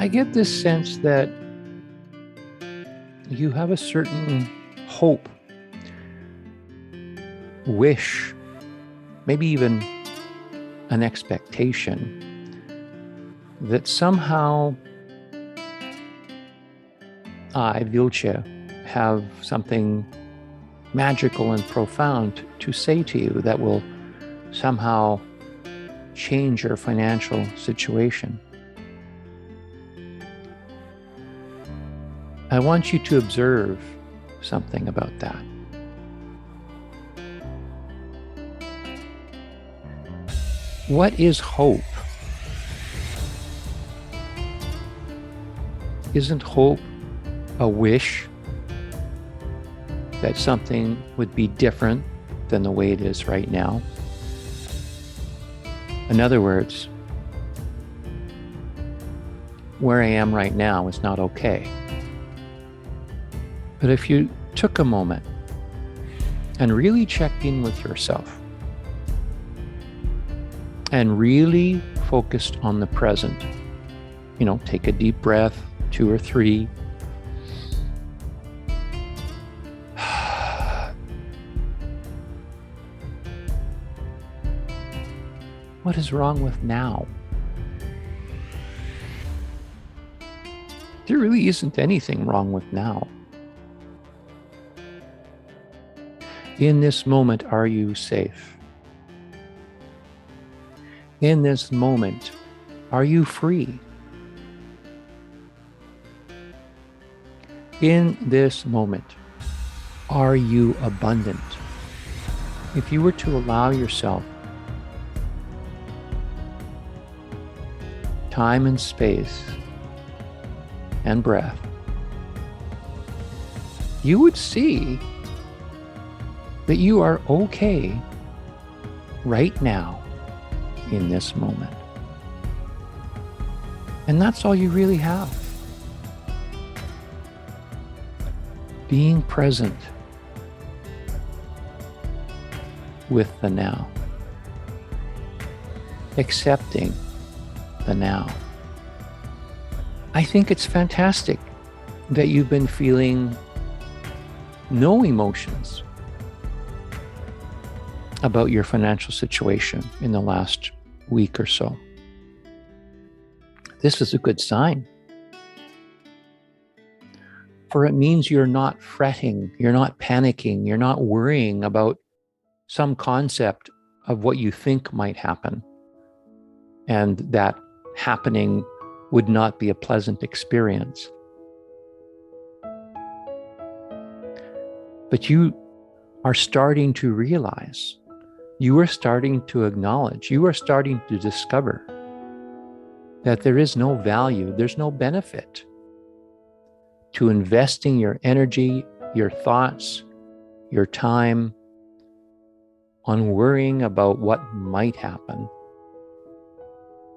I get this sense that you have a certain hope, wish, maybe even an expectation that somehow I, Vilche, have something magical and profound to say to you that will somehow change your financial situation. I want you to observe something about that. What is hope? Isn't hope a wish that something would be different than the way it is right now? In other words, where I am right now is not okay. But if you took a moment and really checked in with yourself and really focused on the present, take a deep breath, 2 or 3. What is wrong with now? There really isn't anything wrong with now. In this moment, are you safe? In this moment, are you free? In this moment, are you abundant? If you were to allow yourself time and space and breath, you would see that you are okay right now in this moment. And that's all you really have. Being present with the now. Accepting the now. I think it's fantastic that you've been feeling no emotions about your financial situation in the last week or so. This is a good sign. For it means you're not fretting, you're not panicking, you're not worrying about some concept of what you think might happen, and that happening would not be a pleasant experience. But you are starting to realize, you are starting to acknowledge, you are starting to discover that there is no value, there's no benefit to investing your energy, your thoughts, your time on worrying about what might happen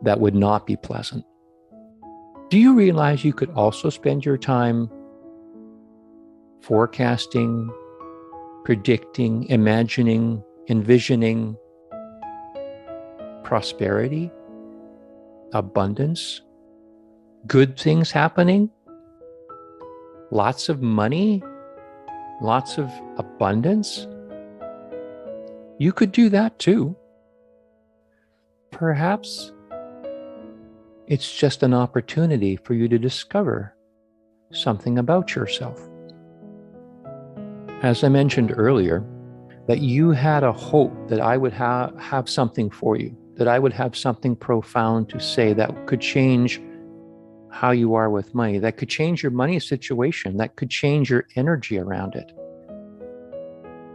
that would not be pleasant. Do you realize you could also spend your time forecasting, predicting, imagining, envisioning prosperity, abundance, good things happening, lots of money, lots of abundance? You could do that too. Perhaps it's just an opportunity for you to discover something about yourself. As I mentioned earlier, that you had a hope that I would have something for you, that I would have something profound to say that could change how you are with money, that could change your money situation, that could change your energy around it.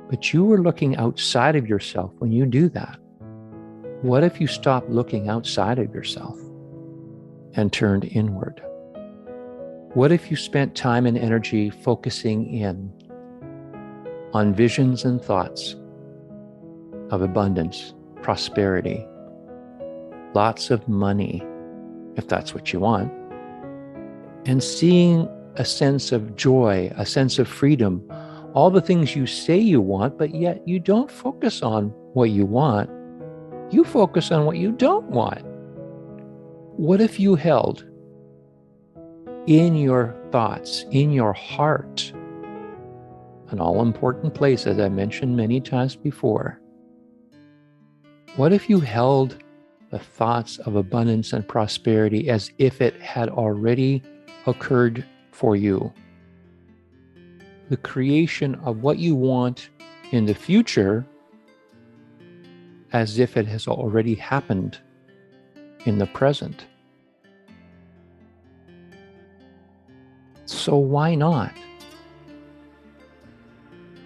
But you were looking outside of yourself when you do that. What if you stopped looking outside of yourself and turned inward? What if you spent time and energy focusing in on visions and thoughts of abundance, prosperity, lots of money, if that's what you want, and seeing a sense of joy, a sense of freedom, all the things you say you want, but yet you don't focus on what you want. You focus on what you don't want. What if you held in your thoughts, in your heart, an all-important place, as I mentioned many times before, what if you held the thoughts of abundance and prosperity as if it had already occurred for you? The creation of what you want in the future as if it has already happened in the present. So why not?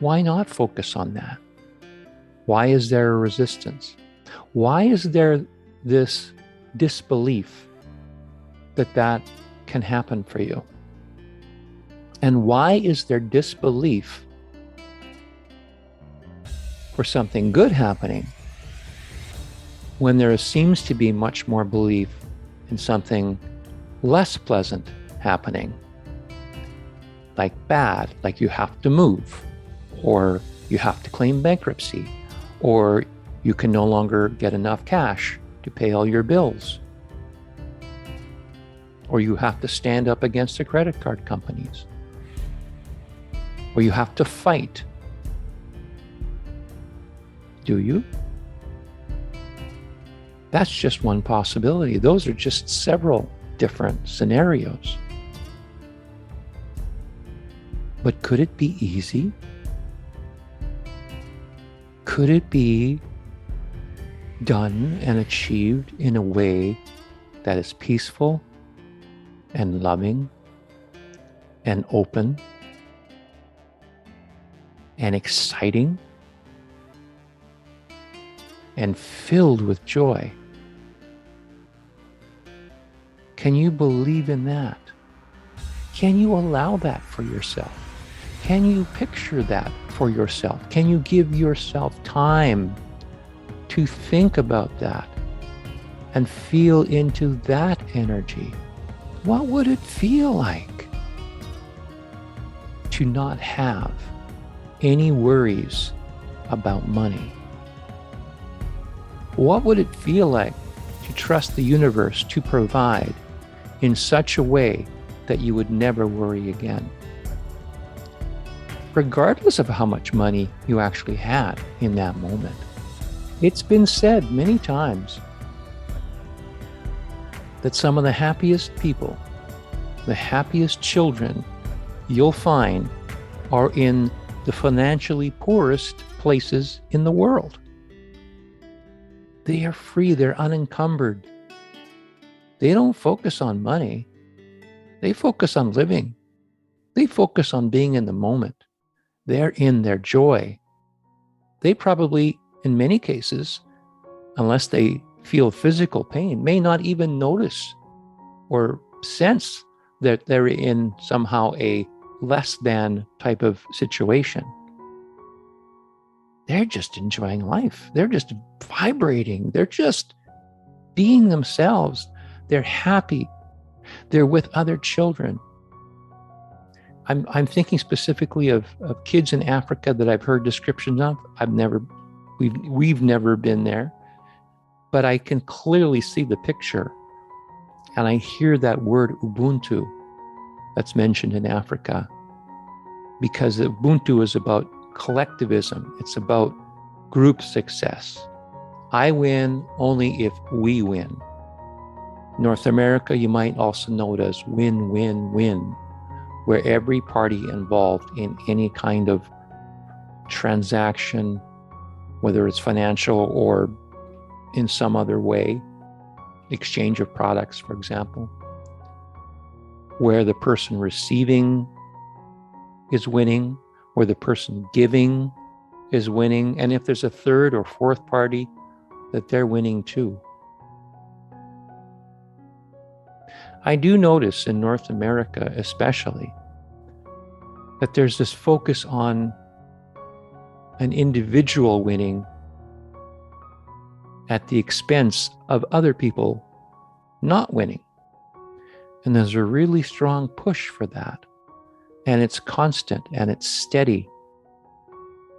Why not focus on that? Why is there a resistance? Why is there this disbelief that that can happen for you? And why is there disbelief for something good happening when there seems to be much more belief in something less pleasant happening? Like bad, like you have to move, or you have to claim bankruptcy, or you can no longer get enough cash to pay all your bills, or you have to stand up against the credit card companies, or you have to fight. Do you? That's just one possibility. Those are just several different scenarios. But could it be easy? Could it be done and achieved in a way that is peaceful and loving and open and exciting and filled with joy? Can you believe in that? Can you allow that for yourself? Can you picture that for yourself? Can you give yourself time to think about that and feel into that energy? What would it feel like to not have any worries about money? What would it feel like to trust the universe to provide in such a way that you would never worry again, regardless of how much money you actually had in that moment? It's been said many times that some of the happiest people, the happiest children you'll find are in the financially poorest places in the world. They are free, they're unencumbered. They don't focus on money. They focus on living. They focus on being in the moment. They're in their joy. They probably, in many cases, unless they feel physical pain, may not even notice or sense that they're in somehow a less than type of situation. They're just enjoying life. They're just vibrating. They're just being themselves. They're happy. They're with other children. I'm thinking specifically of kids in Africa that I've heard descriptions of. We've never been there, but I can clearly see the picture, and I hear that word Ubuntu that's mentioned in Africa, because Ubuntu is about collectivism. It's about group success. I win only if we win. North America, you might also know it as win, win, win, where every party involved in any kind of transaction, whether it's financial or in some other way, exchange of products, for example, where the person receiving is winning, where the person giving is winning, and if there's a third or fourth party, that they're winning too. I do notice in North America especially that there's this focus on an individual winning at the expense of other people not winning. And there's a really strong push for that. And it's constant and it's steady.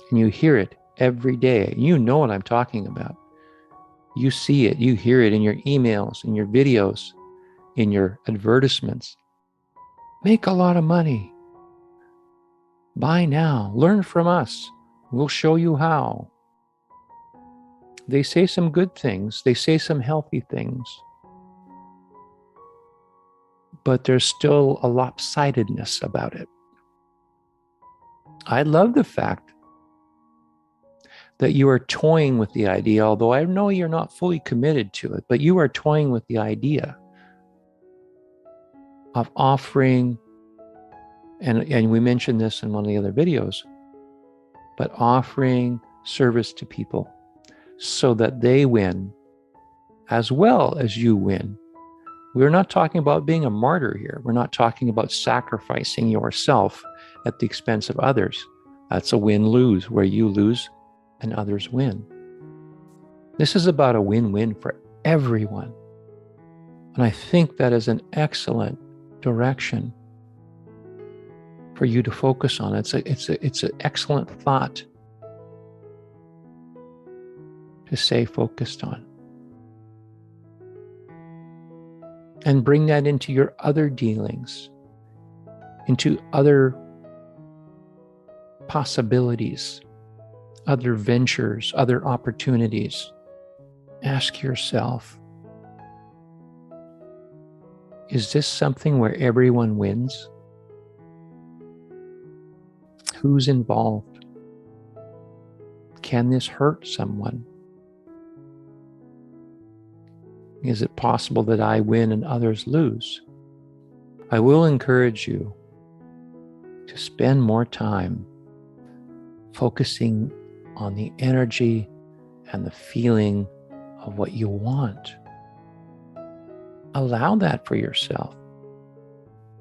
And you hear it every day. You know what I'm talking about. You see it, you hear it in your emails, in your videos, in your advertisements. Make a lot of money. Buy now. Learn from us. We'll show you how. They say some good things. They say some healthy things. But there's still a lopsidedness about it. I love the fact that you are toying with the idea, although I know you're not fully committed to it, but you are toying with the idea of offering, and we mentioned this in one of the other videos, but offering service to people so that they win as well as you win. We're not talking about being a martyr here. We're not talking about sacrificing yourself at the expense of others. That's a win-lose, where you lose and others win. This is about a win-win for everyone. And I think that is an excellent direction for you to focus on. It's an excellent thought to stay focused on. And bring that into your other dealings, into other possibilities, other ventures, other opportunities. Ask yourself, is this something where everyone wins? Who's involved? Can this hurt someone? Is it possible that I win and others lose? I will encourage you to spend more time focusing on the energy and the feeling of what you want. Allow that for yourself.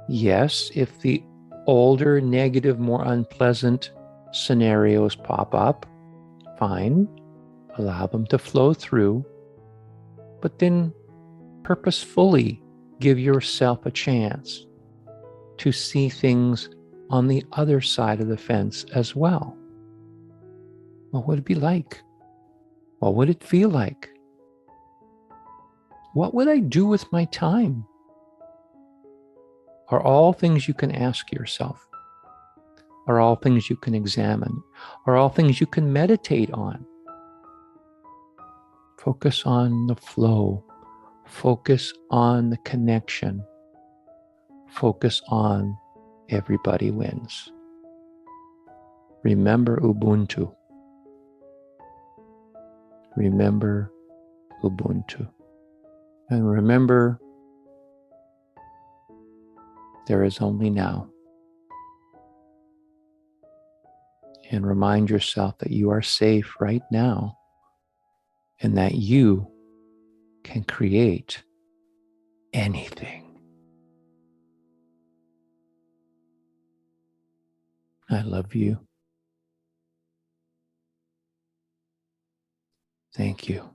Yes, if the older, negative, more unpleasant scenarios pop up, fine, allow them to flow through, but then purposefully give yourself a chance to see things on the other side of the fence as well. What would it be like? What would it feel like? What would I do with my time? Are all things you can ask yourself. Are all things you can examine. Are all things you can meditate on. Focus on the flow. Focus on the connection. Focus on everybody wins. Remember Ubuntu. Remember Ubuntu. And remember, there is only now. And remind yourself that you are safe right now and that you can create anything. I love you. Thank you.